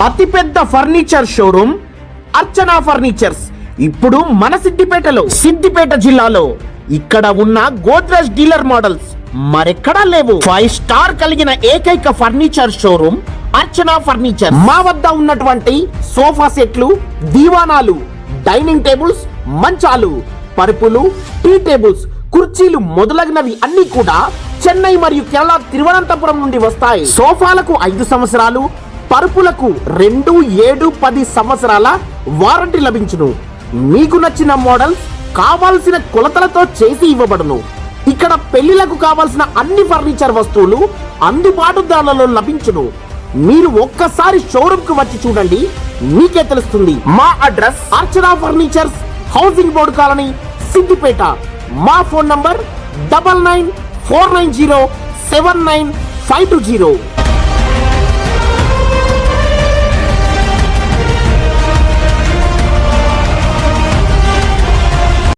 అతిపెద్ద furniture showroom అర్చన furnitures ఇప్పుడు మన సిద్దిపేట జిల్లాలో. ఇక్కడ ఉన్న గోద్రెజ్ డీలర్ మోడల్స్ మరెక్కడా లేవు. 5 స్టార్ కలిగిన ఏకైక ఫర్నిచర్ షోరూమ్ అర్చన ఫర్నిచర్. మా వద్ద ఉన్నటువంటి సోఫా సెట్లు, దీవానాలు, డైనింగ్ టేబుల్స్, మంచాలు, పరుపులు, టీ టేబుల్స్, కుర్చీలు మొదలగునవి అన్ని కూడా చెన్నై మరియు కేరళ తిరువనంతపురం నుండి వస్తాయి. సోఫాలకు 5 సంవత్సరాలు, పరుపులకు 2, 7, 10 సంవత్సరాల వారంటీ లభించును. మీకు నచ్చిన మోడల్స్ కావాల్సిన కొలతలతో చేసి ఇవ్వబడును. ఇక్కడ పెళ్లిలకు కావాల్సిన అన్ని ఫర్నిచర్ వస్తువులు అందుబాటు ధరలలో లభించును. మీరు ఒక్కసారి షోరూమ్ కు వచ్చి చూడండి, మీకే తెలుస్తుంది. మా address Archana furnitures, housing board colony, Siddipet. మా ఫోన్ నంబర్ 9949079520.